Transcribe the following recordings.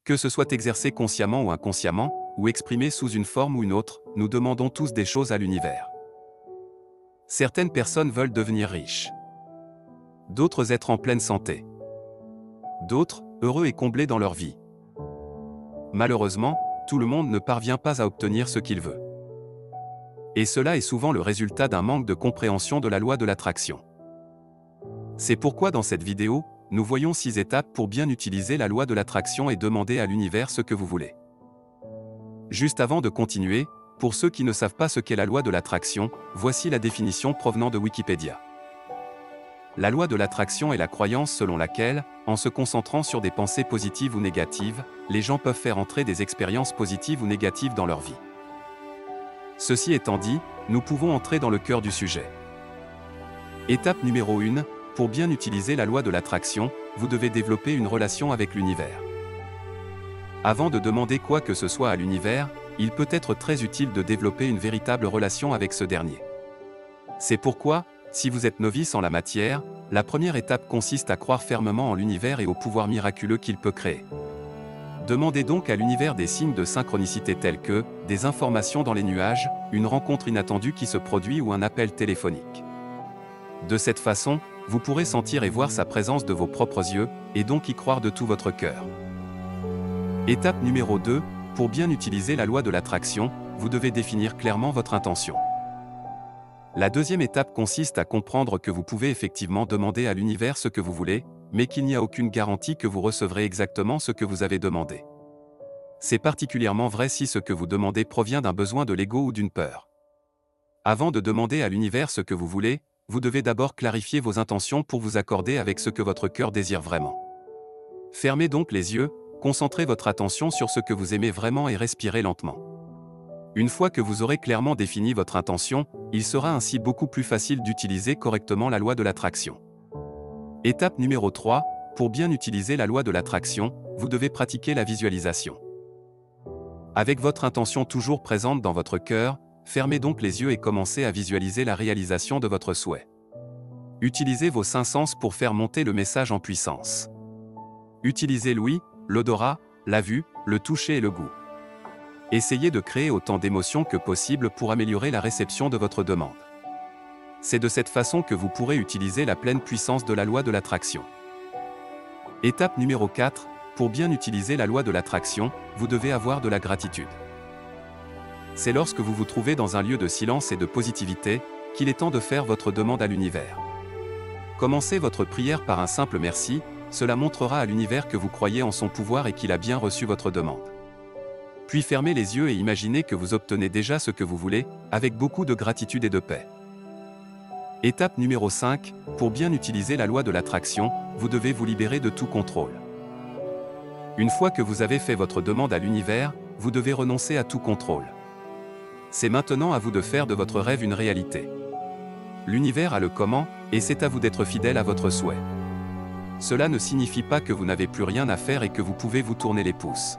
Que ce soit exercé consciemment ou inconsciemment, ou exprimé sous une forme ou une autre, nous demandons tous des choses à l'univers. Certaines personnes veulent devenir riches. D'autres être en pleine santé. D'autres, heureux et comblés dans leur vie. Malheureusement, tout le monde ne parvient pas à obtenir ce qu'il veut. Et cela est souvent le résultat d'un manque de compréhension de la loi de l'attraction. C'est pourquoi dans cette vidéo, nous voyons 6 étapes pour bien utiliser la loi de l'attraction et demander à l'univers ce que vous voulez. Juste avant de continuer, pour ceux qui ne savent pas ce qu'est la loi de l'attraction, voici la définition provenant de Wikipédia. La loi de l'attraction est la croyance selon laquelle, en se concentrant sur des pensées positives ou négatives, les gens peuvent faire entrer des expériences positives ou négatives dans leur vie. Ceci étant dit, nous pouvons entrer dans le cœur du sujet. Étape numéro 1, pour bien utiliser la loi de l'attraction, vous devez développer une relation avec l'univers. Avant de demander quoi que ce soit à l'univers, il peut être très utile de développer une véritable relation avec ce dernier. C'est pourquoi, si vous êtes novice en la matière, la première étape consiste à croire fermement en l'univers et au pouvoir miraculeux qu'il peut créer. Demandez donc à l'univers des signes de synchronicité tels que des informations dans les nuages, une rencontre inattendue qui se produit ou un appel téléphonique. De cette façon, vous pourrez sentir et voir sa présence de vos propres yeux, et donc y croire de tout votre cœur. Étape numéro 2, pour bien utiliser la loi de l'attraction, vous devez définir clairement votre intention. La deuxième étape consiste à comprendre que vous pouvez effectivement demander à l'univers ce que vous voulez, mais qu'il n'y a aucune garantie que vous recevrez exactement ce que vous avez demandé. C'est particulièrement vrai si ce que vous demandez provient d'un besoin de l'ego ou d'une peur. Avant de demander à l'univers ce que vous voulez, vous devez d'abord clarifier vos intentions pour vous accorder avec ce que votre cœur désire vraiment. Fermez donc les yeux, concentrez votre attention sur ce que vous aimez vraiment et respirez lentement. Une fois que vous aurez clairement défini votre intention, il sera ainsi beaucoup plus facile d'utiliser correctement la loi de l'attraction. Étape numéro 3, pour bien utiliser la loi de l'attraction, vous devez pratiquer la visualisation. Avec votre intention toujours présente dans votre cœur, fermez donc les yeux et commencez à visualiser la réalisation de votre souhait. Utilisez vos 5 sens pour faire monter le message en puissance. Utilisez l'ouïe, l'odorat, la vue, le toucher et le goût. Essayez de créer autant d'émotions que possible pour améliorer la réception de votre demande. C'est de cette façon que vous pourrez utiliser la pleine puissance de la loi de l'attraction. Étape numéro 4, pour bien utiliser la loi de l'attraction, vous devez avoir de la gratitude. C'est lorsque vous vous trouvez dans un lieu de silence et de positivité, qu'il est temps de faire votre demande à l'univers. Commencez votre prière par un simple merci, cela montrera à l'univers que vous croyez en son pouvoir et qu'il a bien reçu votre demande. Puis fermez les yeux et imaginez que vous obtenez déjà ce que vous voulez, avec beaucoup de gratitude et de paix. Étape numéro 5, pour bien utiliser la loi de l'attraction, vous devez vous libérer de tout contrôle. Une fois que vous avez fait votre demande à l'univers, vous devez renoncer à tout contrôle. C'est maintenant à vous de faire de votre rêve une réalité. L'univers a le comment, et c'est à vous d'être fidèle à votre souhait. Cela ne signifie pas que vous n'avez plus rien à faire et que vous pouvez vous tourner les pouces.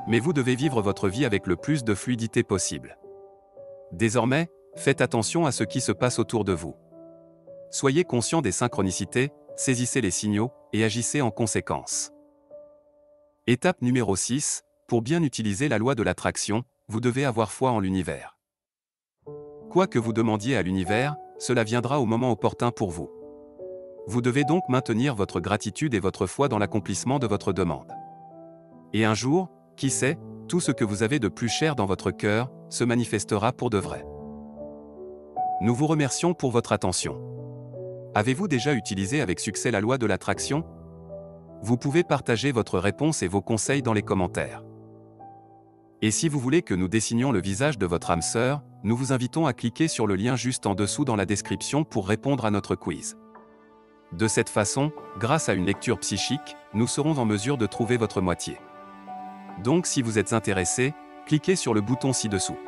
Mais vous devez vivre votre vie avec le plus de fluidité possible. Désormais, faites attention à ce qui se passe autour de vous. Soyez conscient des synchronicités, saisissez les signaux, et agissez en conséquence. Étape numéro 6, pour bien utiliser la loi de l'attraction, vous devez avoir foi en l'univers. Quoi que vous demandiez à l'univers, cela viendra au moment opportun pour vous. Vous devez donc maintenir votre gratitude et votre foi dans l'accomplissement de votre demande. Et un jour, qui sait, tout ce que vous avez de plus cher dans votre cœur, se manifestera pour de vrai. Nous vous remercions pour votre attention. Avez-vous déjà utilisé avec succès la loi de l'attraction? Vous pouvez partager votre réponse et vos conseils dans les commentaires. Et si vous voulez que nous dessinions le visage de votre âme sœur, nous vous invitons à cliquer sur le lien juste en dessous dans la description pour répondre à notre quiz. De cette façon, grâce à une lecture psychique, nous serons en mesure de trouver votre moitié. Donc si vous êtes intéressé, cliquez sur le bouton ci-dessous.